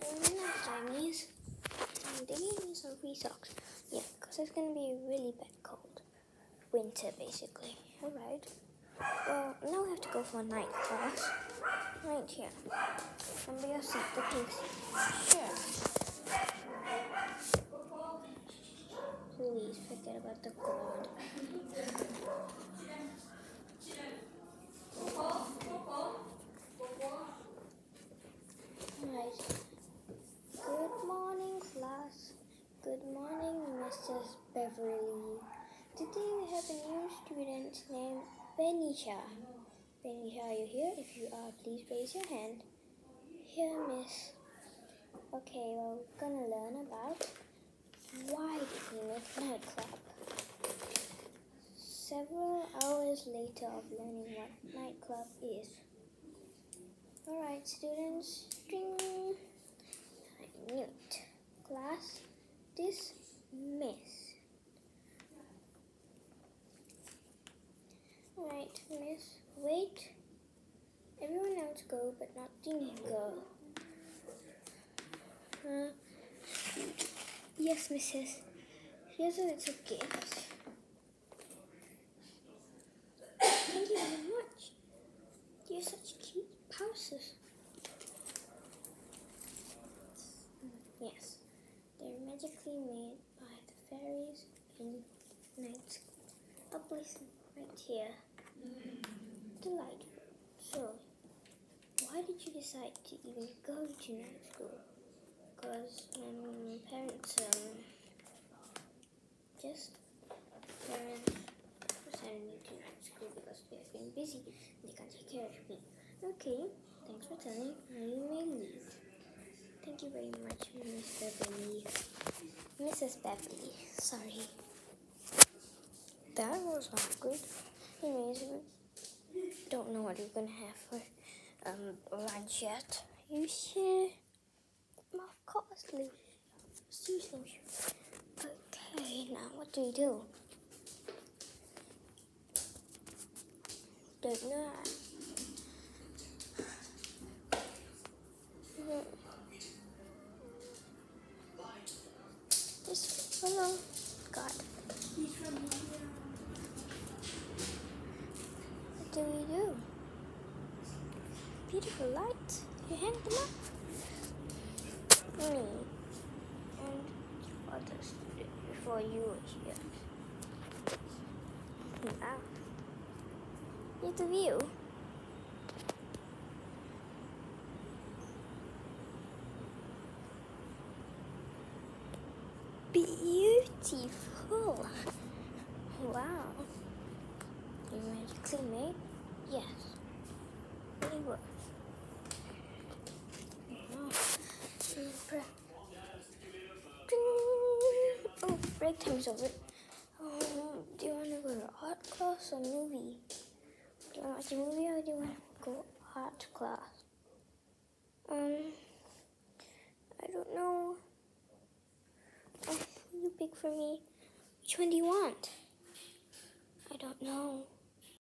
Nice Chinese. They gave me some free socks. Yeah, because it's going to be a really bad cold. Winter, basically. Alright. Well, now we have to go for a night class. Right here. Remember your seat, the pink seat. Sure. Please forget about the cold. Alright. Good morning, class. Good morning, Mrs. Beverly. Today we have a new student named Benisha. Benisha, are you here? If you are, please raise your hand. Here, miss. Okay, well, we're gonna learn about why did we make night club. Several hours later of learning what night club is. Alright, students, ding. I knew it. Class, dismiss. Alright, miss, wait. Everyone else go, but not Dingy go. Yes, Mrs. Here's a little gift. Thank you very much. You're such cute pouches. Yes, they're magically made by the fairies in night school. I'll place them right here. Delightful. So, why did you decide to even go to night school? Because my parents, parents sending me to night school because they have been busy and they can't take care of me. Okay, thanks for telling. Now you may leave. Thank you very much, Miss Beverly. Mrs. Beverly, sorry. That was not good. Anyways, we don't know what we're gonna have for lunch yet. You sure? Of course, seriously, I'm sure. Okay, now what do we do? Don't know. Just hello, God. What do we do? Beautiful lights. You hang them up. Me and other student before you were here. Wow. Here's the view. Beautiful. Wow. You magically made? Yes. Really were. Oh, break time's over. Do you want to go to art class or movie? Do you want to watch a movie or do you want to go art class? I don't know. You pick for me. Which one do you want? I don't know.